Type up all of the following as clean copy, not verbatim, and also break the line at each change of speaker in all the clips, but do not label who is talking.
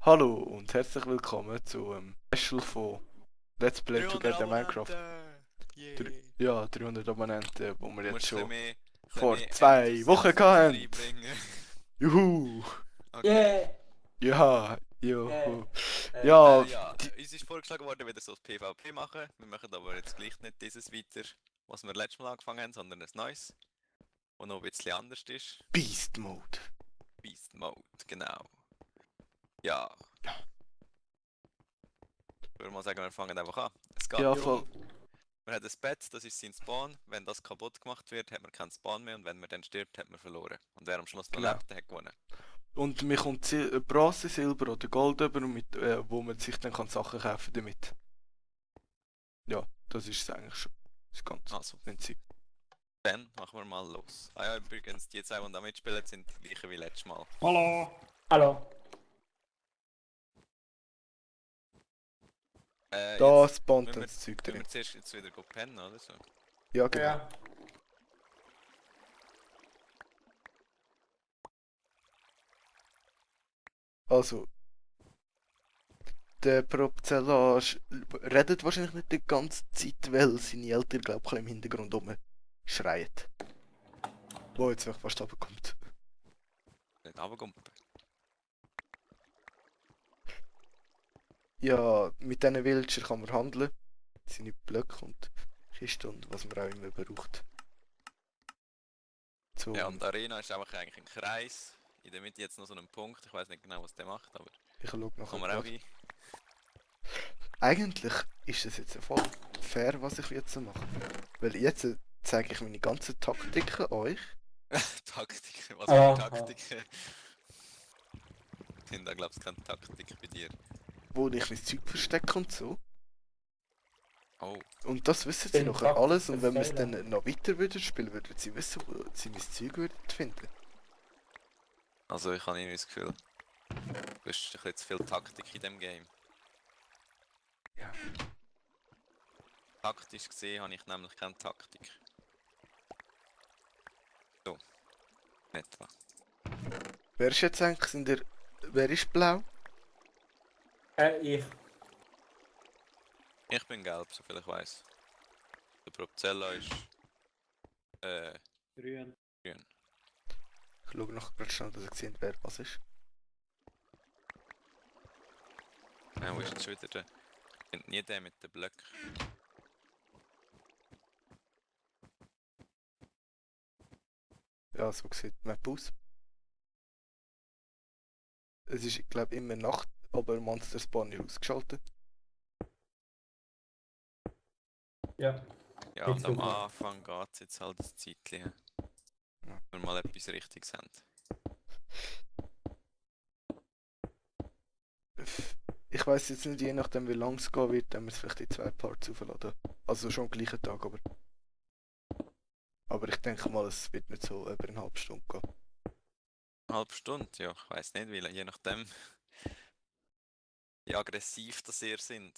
Hallo und herzlich willkommen zu einem Special von Let's Play
300
Together Minecraft.
Abonnenten! Yay!
Ja, 300 Abonnenten, wo wir
Du
jetzt
musst
schon
ein bisschen
vor
mehr
2 Wochen
Enthusiasmus
hatten.
reinbringen.
Juhu!
Okay.
Yeah!
Ja,
Yeah!
juhu. Ja,
Ja,
die,
uns ist vorgeschlagen worden, wieder so das PvP machen. Wir machen aber jetzt gleich nicht dieses weiter, was wir letztes Mal angefangen haben, sondern ein neues, das noch ein bisschen anders ist.
Beast Mode.
Beast Mode, genau. Ja. Ich würde mal sagen, wir fangen einfach an. Es geht
Ja,
darum,
voll.
man hat ein Bett, das ist sein Spawn. Wenn das kaputt gemacht wird, hat man keinen Spawn mehr und wenn man dann stirbt, hat man verloren. Und wer am Schluss noch
Genau.
lebt, der hat gewonnen.
Und mir kommt Bronze, Silber oder Gold über, mit, wo man sich dann kann Sachen kaufen damit. Ja, das ist es eigentlich schon. Das ganze
Also,
Prinzip.
dann machen wir mal los. Ah ja, übrigens, die zwei, die da mitspielen, sind die gleichen wie letztes Mal.
Hallo!
Hallo!
Da
Jetzt
spawnt
müssen
dann
wir,
das Zeug
müssen
drin.
wir zuerst jetzt wieder pennen, oder so?
Ja, genau.
Ja.
Also, der Propzellage redet wahrscheinlich nicht die ganze Zeit, weil seine Eltern, glaube ich, im Hintergrund schreien. Wo jetzt wirklich fast runterkommt.
Nicht runtergumpen.
Ja, mit diesen Villager kann man handeln. Seine Blöcke und Kisten und was man auch immer braucht. So,
Ja, und die Arena ist einfach eigentlich ein Kreis. In der Mitte jetzt noch so ein Punkt. Ich weiß nicht genau, was der macht, aber
ich schaue nachher
kommen wir auch
gerade.
hin.
Eigentlich ist es jetzt voll fair, was ich jetzt mache. Weil jetzt zeige ich meine ganzen Taktiken euch.
Taktik, was
Ah,
für Taktiken? Sind da, glaubst du, keine Taktik bei dir?
Wo ich mein Zeug verstecke und so.
Oh,
Und das wissen sie
Den
nachher
Taktik
alles und wenn wir es
verfehlen.
dann noch weiter würden spielen, würden sie wissen, wo sie mein Zeug würden finden.
also ich habe irgendwie das Gefühl, du hast ein bisschen zu viel Taktik in dem Game.
Ja.
Taktisch gesehen habe ich nämlich keine Taktik. So. In etwa.
Wer ist jetzt eigentlich in der... Wer ist blau?
Ich.
Ich bin gelb, soviel ich weiß. Der Propzella ist
Grün.
grün.
Ich schaue noch gerade schnell, dass ihr seht, wer was ist.
Ja, wo ist jetzt schon wieder der? Ich finde nie den mit den Blöcken.
Ja, so sieht die Map aus. Es ist, glaube ich, immer Nacht, aber Monster Spawn ist ausgeschaltet.
Ja.
Ja,
Jetzt
und am
super.
Anfang geht es jetzt halt ein Zeitchen.
Ja.
Wenn wir mal etwas Richtiges haben.
Ich weiß jetzt nicht, je nachdem wie lang es gehen wird, dann wir es vielleicht in 2 Parts aufladen. Also schon am gleichen Tag, aber... Aber ich denke mal, es wird nicht so über eine halbe Stunde gehen.
Eine halbe Stunde? Ja, ich weiß nicht, weil je nachdem, wie aggressiv das ihr sind.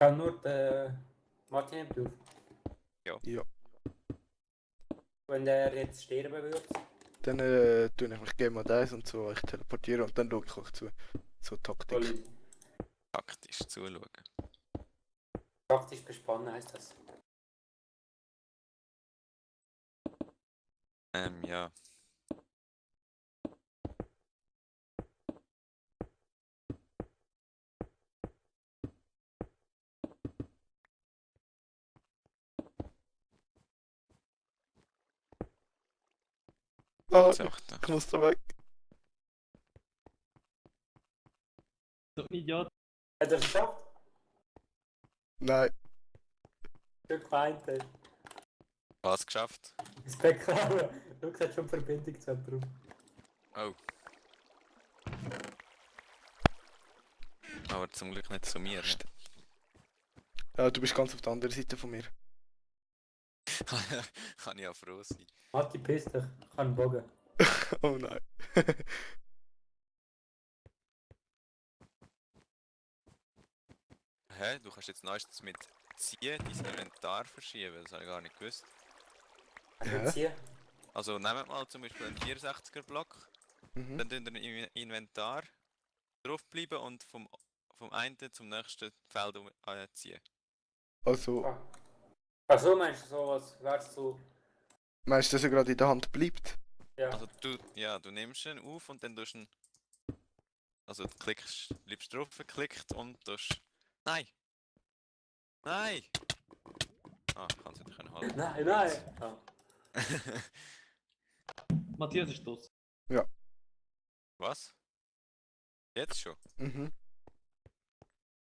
Kann nur der Martin nicht auf.
Ja.
Wenn der jetzt sterben würde.
Dann tue ich mich Game Mode 1 und so euch teleportieren und dann schaue ich euch zu. So Taktik.
Voll
Taktisch zuschauen.
praktisch bespannen heißt das.
Ja.
Ah,
So,
ich muss da weg.
So ein Idiot.
Hat er es geschafft?
Nein.
Schon gemeint.
was geschafft?
Das Bett klauen. Schau, es hat schon Verbindung zu jemandem.
Oh. Aber zum Glück nicht zu mir. Ne?
Ja, du bist ganz auf der anderen Seite von mir.
Kann ich ja froh sein.
Matti, piss dich. Ich kann einen Bogen.
Oh nein.
Hä? Du kannst jetzt neuestens mit ziehen dein Inventar verschieben, das habe ich gar nicht gewusst.
Hast du
Ja.
jetzt hier?
Also nehmt mal zum Beispiel einen 64er Block
Mhm.
Dann tun wir im Inventar draufbleiben und vom einen zum nächsten Feld ziehen.
Also,
Ah. Ach so, meinst du sowas? Wärst du.
meinst du, dass er gerade in der Hand bleibt?
Ja.
Also du nimmst ihn auf und dann tust du ihn, also du bleibst drauf geklickt und tust... Nein! Nein! Ah, ich kann es nicht können halten.
Nein, nein! Ah.
Matthias ist tot.
Was? Jetzt schon?
Mhm.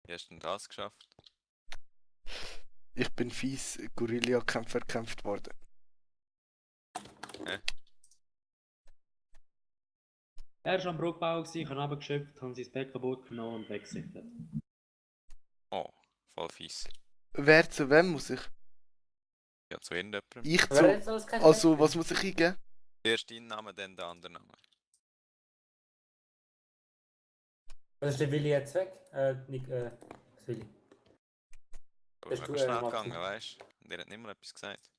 Wie hast du denn das geschafft?
Ich bin fies Guerilla-Kämpfer gekämpft worden.
Er war am Bruckbau, ich habe runtergeschöpft, habe sein Bett kaputt genommen und weggesichtet.
Oh, voll fies.
Wer zu wem muss ich?
Ja, zu irgendjemandem.
Ich
Wer
zu.
jetzt alles kein
Also,
Zweck
was
mehr?
muss ich eingeben?
Erst dein Name, dann der andere Name.
Was ist der Willi jetzt weg? Nicht, das Willi.
Aber
Bist
mega
du,
schnell
Martin?
gegangen, weißt du? Und der hat nicht mal etwas gesagt.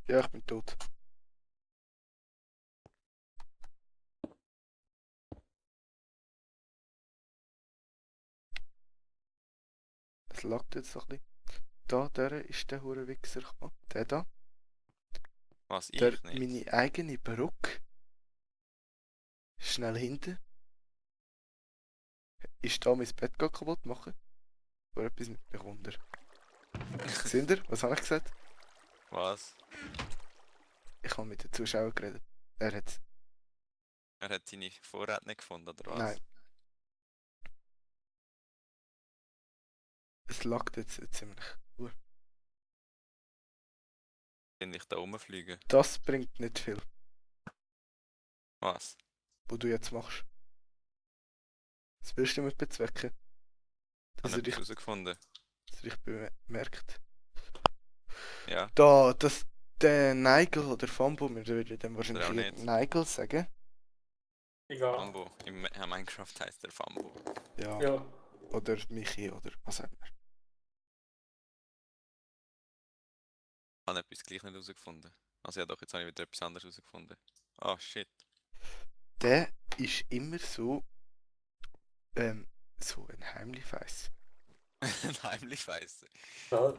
Ja, ich bin tot. Es laggt jetzt noch ein bisschen. Da, der ist der hure Wichser gekommen. Der da.
Was,
Der,
ich nicht?
meine eigene Perücke. Schnell hinten. Ist da mein Bett kaputt machen? Oder etwas mit mir runter? Seht ihr? Was habe ich gesagt?
Was?
Ich habe mit den Zuschauern geredet. Er hat.
Er hat seine Vorräte nicht gefunden, oder was?
Nein. Es laggt jetzt ziemlich.
Bin ich da rumfliegen?
Das bringt nicht viel,
Was?
was du jetzt machst. Was willst du damit bezwecken? Dass
Habe
er
ich
dich,
herausgefunden?
dass er dich bemerkt.
Ja.
Da, der Nigel oder Fambo, wir würden dem
Oder auch
wahrscheinlich
nicht.
Nigel sagen.
Egal.
Fambo. Im Minecraft heißt der Fambo.
Ja.
Ja.
Oder Michi oder was auch immer.
Ich habe etwas gleich nicht herausgefunden. Also ja doch, jetzt habe ich wieder etwas anderes herausgefunden. Ah, shit.
Der ist immer so, so ein Heimlichfeiss.
Heimlich weiss.
Ja.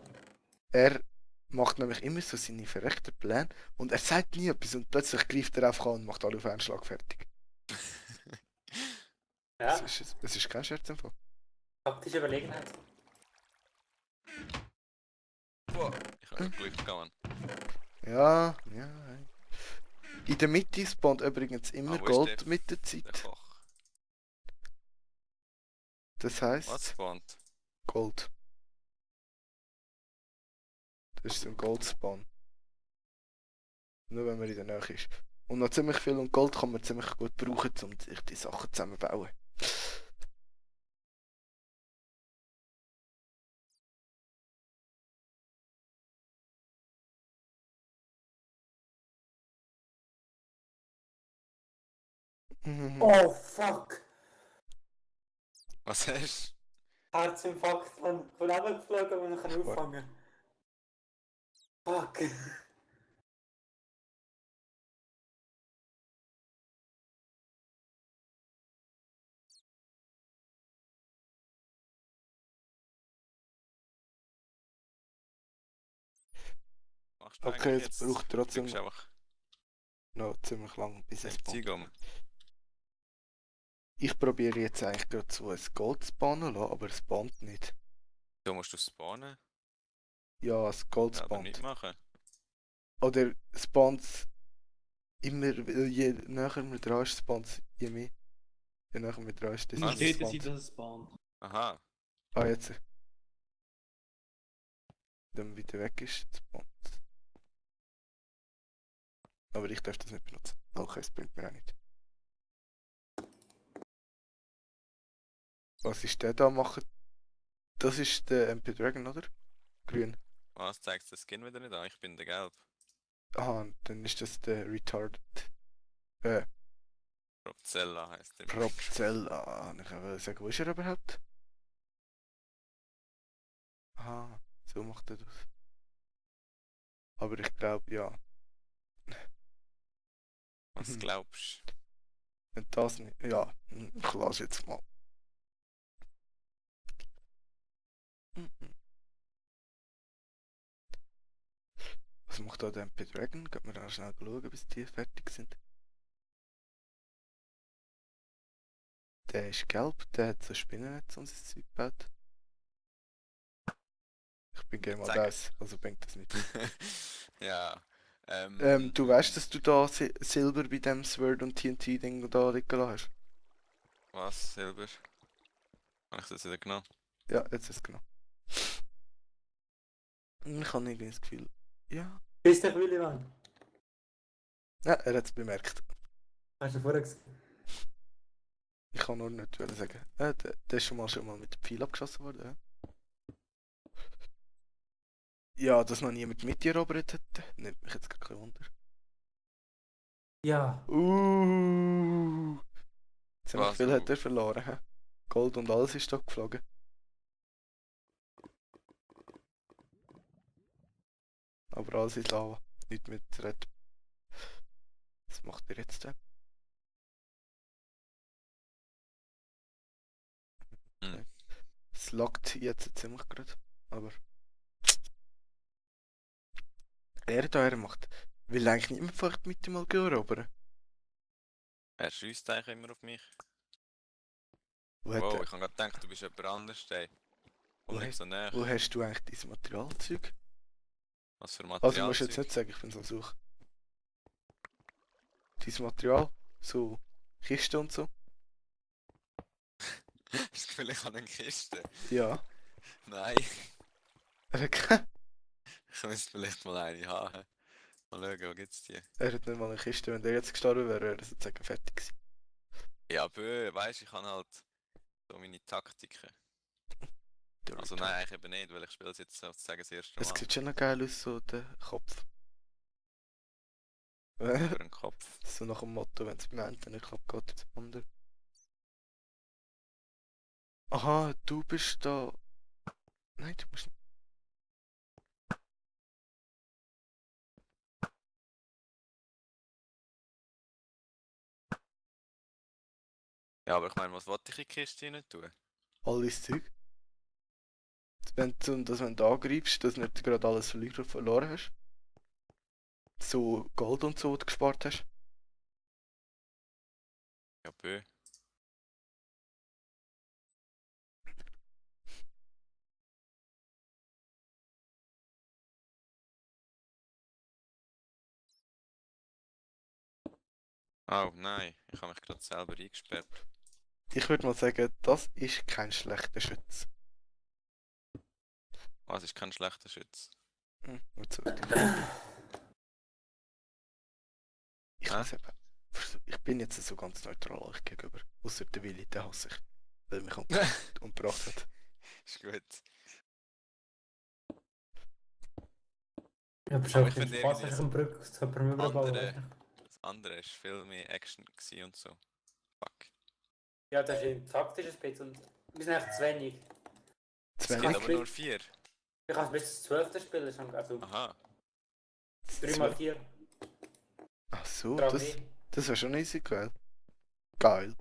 Er macht nämlich immer so seine verreckten Pläne und er sagt nie etwas und plötzlich greift er einfach an und macht alle auf einen Schlag fertig.
Ja.
Das ist kein Scherz im Fall.
Taktische Überlegenheit.
Ich habe Glück gehabt.
Ja, ja. In der Mitte spawnt übrigens immer
Ah, wo ist
Gold
der
mit der
Der
Zeit.
Koch.
Das heisst
Was spawnt?
Gold. Das ist so ein Goldspawn. Nur wenn man in der Nähe ist. Und noch ziemlich viel und Gold kann man ziemlich gut brauchen, um sich die Sachen zusammenzubauen. Mhm.
Oh fuck!
Was hast
Herzinfarkt von Leben geflogen und ich kann
Ach,
auffangen. Fuck!
du? Machst du
Okay,
eigentlich
es
jetzt?
braucht trotzdem
Fliegst einfach
noch ziemlich lang, bis es
im Zeug
spawnt.
um.
Ich probiere jetzt eigentlich gerade so ein Gold spawnen lassen, aber es spawnt nicht.
Du musst du spawnen.
Ja, das Gold
Ja, aber
spawnt.
mitmachen.
Oder spawnt immer, weil je näher man dran ist, spawnt je mehr. Je näher man dran ist,
Es
desto
muss
mehr
dort sein,
spawnt.
dass es spawnt.
Aha.
Ah, jetzt. Wenn man wieder weg ist, spawnt. Aber ich darf das nicht benutzen. Okay, es bringt mir auch nicht. Was ist der da machen? Das ist der MP Dragon, oder? Grün.
Was zeigt der Skin wieder nicht an? Ich bin der Gelb.
Aha, dann ist das der Retarded.
Propzella heißt der.
Propzella. Ich will sagen, wo ist er überhaupt? Aha, so macht er das. Aber ich glaube, ja.
Was
Mhm.
glaubst
Wenn das nicht. Ja, ich lasse jetzt mal. Mhm. Was macht da der MP Dragon? Geht mir auch schnell schauen, bis die fertig sind. Der ist gelb, der hat so Spinnennetz und sein Zeug gebaut. Ich bin Game
Sag.
das, also bringt das nicht.
Ja.
Du weißt, dass du da Silber bei dem Sword und TNT-Ding da liegen lassen hast?
Was, Silber? Habe ich das wieder genommen?
Ja, jetzt ist es genau. Ich habe irgendwie das Gefühl. Ja.
Bist dich, Willi, Mann?
Ja, er hat es bemerkt.
Hast du vorher gesehen?
Ich kann nur nicht sagen. Der ist schon mal mit dem Pfeil abgeschossen worden. Ja, ja, dass noch niemand mitgerobert hätte, nimmt mich jetzt gar kein Wunder.
Ja.
Ziemlich
Was?
viel hat er verloren. He? Gold und alles ist da geflogen. Aber alles ist Lava. Nicht mit Red. Was macht er jetzt denn?
Hm.
Es lockt jetzt ziemlich gerade. Aber. Er macht. Will eigentlich niemand vielleicht mit ihm mal erobern?
Er schießt eigentlich immer auf mich.
Wo, hat
Wow,
er,
ich habe gerade gedacht, du bist jemand anders, ey.
wo,
Und nicht
hast,
so näher.
wo hast du eigentlich dieses Materialzeug?
Was für
Also musst du jetzt
Materialzeug?
nicht sagen, ich bin so suche. Dieses Material, so Kiste und so.
Hast du vielleicht an eine Kiste?
Ja.
Nein,
Er hat,
ich müsste vielleicht mal eine haben. Mal schauen, wo gibt's die?
er hat nicht mal eine Kiste. Wenn der jetzt gestorben wäre, wäre er sozusagen fertig gewesen.
Ja, bö, weißt du, ich habe halt so meine Taktiken.
Der
Also
Retard.
nein, eigentlich eben nicht, weil ich spiele es jetzt sozusagen das erste
Es
Mal.
sieht schon noch geil aus, so der Kopf.
Für einen Kopf.
So nach dem Motto, wenn es beim einen nicht klappt, geht es beim anderen. Aha, du bist da. Nein, du musst nicht.
Ja, aber ich meine, was wollte ich in die Kiste nicht tun?
Alles Zeug. Wenn du angreifst, dass du nicht gerade alles verloren hast. So Gold und so, was du gespart hast.
Ja, bö. Oh nein, ich habe mich gerade selber eingesperrt.
Ich würde mal sagen, das ist kein schlechter Schütz.
Was ist kein schlechter Schütz?
Jetzt so. Ich,
Hä?
muss eben, ich bin jetzt so ganz neutral euch gegenüber. Außer der Willi, der hasse ich. Weil er mich umgebracht hat.
Ist gut.
Ja, aber
Aber
auch
ich
keinen
finde
Spaß,
irgendwie
wenn ich eine Brücke zu jemandem überbauen,
andere-
weißt du?
Das andere ist viel mehr Action gewesen und so. Fuck.
Ja, das ist ein taktisches Bett und wir sind echt zu wenig.
Zu
Es geht
wenig?
aber nur 4.
Ich kann bis zum 12. spielen, schon, also
Aha.
3x4.
Ach so,
Trag
das
nicht.
wäre schon easy geil. Geil.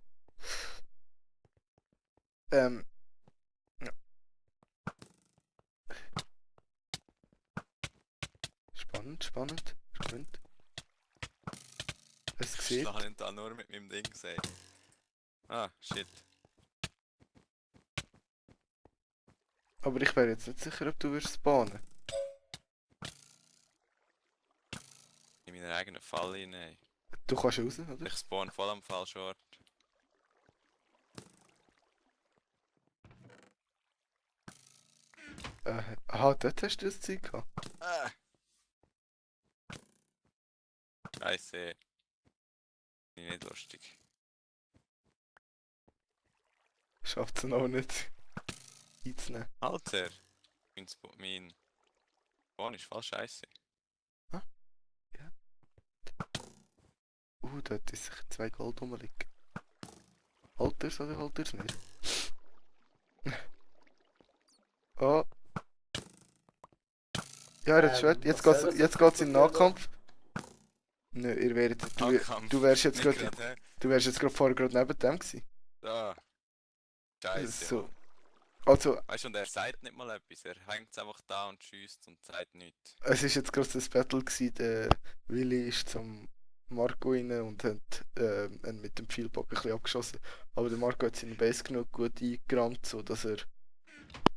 Ja. Spannend, spannend. Spannend. Es
Ich
sieht.
schlage ihn da nur mit meinem Ding gesehen. Ah, shit.
Aber ich wäre jetzt nicht sicher, ob du wirst spawnen.
In meiner eigenen Falle hinein.
Du kannst raus, oder?
Ich spawn voll am falschen Ort.
Aha, dort hast du das Zeug gehabt.
Ah. Scheiße. Bin ich nicht lustig.
Schafft es noch nicht einzunehmen.
Alter! Mein Spawn ist voll scheiße.
Dort ist sich 2 Gold rumliegen. Halt er's oder halt er's nicht? Oh. Ja, er hat Schwert. Jetzt
was soll
geht's
das
jetzt
so
geht's in
kaputt werden?
Nahkampf. Nö, ihr wäret,
Nahkampf.
du wärst jetzt
Nicht
gerade,
grad, hä?
du wärst jetzt gerade vorher gerade neben dem gewesen.
Da. Scheiße.
So.
Ja.
Also,
Weißt du, und er sagt nicht mal etwas. Er hängt einfach da und schießt und sagt nichts.
es ist jetzt gerade das Battle gewesen, der Willi ist zum Marco rein und hat ihn mit dem Pfeilbogen ein bisschen abgeschossen. Aber der Marco hat seine Base genug gut eingerammt, so dass er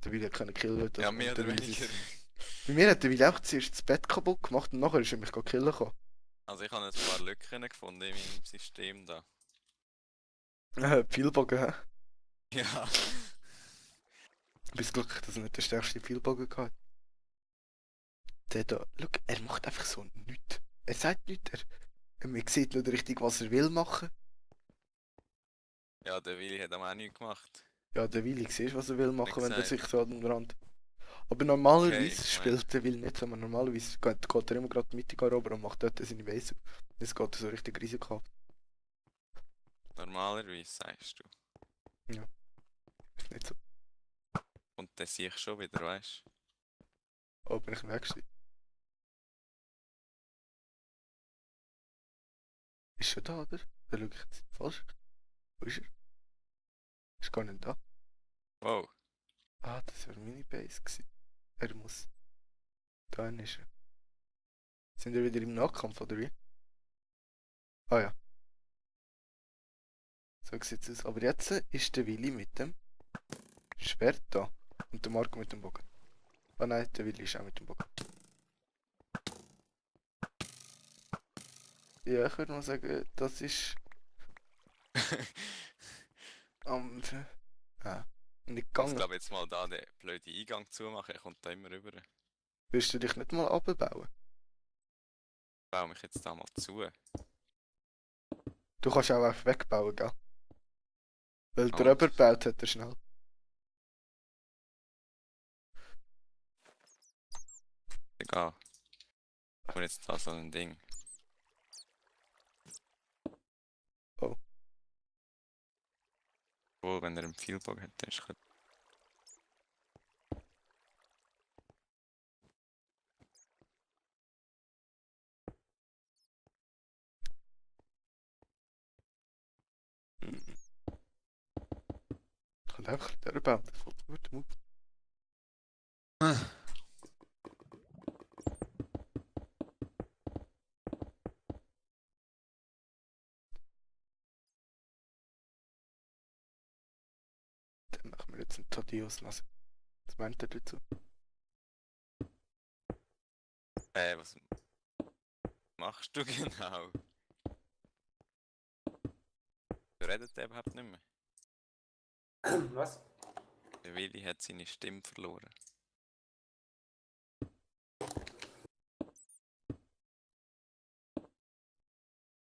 den Willi können killen
Ja, mehr oder
Willi
weniger.
Bei mir hat der Willi auch zuerst das Bett kaputt gemacht und nachher ist er mich killen gekommen.
Also ich habe ein paar Lücken gefunden in meinem System da.
Pfeilbogen, hä?
Ja.
Bist glücklich, dass er nicht der stärkste Pfeilbogen hat. Der da, schau, er macht einfach so nichts. Er sagt nichts, man sieht nicht richtig, was er will machen.
Ja, der Willi hat auch nichts gemacht.
Ja, der Willi siehst, was er will machen, wenn er
gesagt.
sich so an den Rand. Aber normalerweise
Okay, ich
spielt der Willi nicht so, aber normalerweise geht er immer gerade die Mitte runter und macht dort seine Base. Das geht so richtig risikohaft.
Normalerweise sagst du.
Ist nicht so.
Und dann sehe ich schon wieder, weißt du?
Oh, bin ich weg gewesen. Ist schon da, oder? Da schau ich jetzt falsch. Wo ist er? Ist gar nicht da.
Wow.
Ah, das war meine Base gewesen. Er muss. Da ist er. Sind wir wieder im Nahkampf, oder wie? Ah ja. So sieht es aus. Aber jetzt ist der Willi mit dem Schwert da. Und der Marco mit dem Bogen. Ah nein, der Willi ist auch mit dem Bogen. Ja, ich würde mal sagen, das ist am... nicht
Ich muss
gegangen.
glaube jetzt mal da den blöden Eingang zumachen, er kommt da immer rüber. Ich
Willst du dich nicht mal abbauen?
baue mich jetzt da mal zu.
Du kannst auch einfach wegbauen, gell? Weil der
Ah.
Röber baut hat er schnell.
Egal. Und jetzt da so ein Ding.
Oh.
Wohl, wenn er einen Pfeilbogen hat, dann ist es
Mhm. Ich kann einfach ein bisschen bauen, das fällt mir gut. Dann machen wir jetzt einen Thaddeus lassen. Was meint ihr dazu?
was machst du genau? Redet der überhaupt nicht mehr?
Was?
Der Willi hat seine Stimme verloren.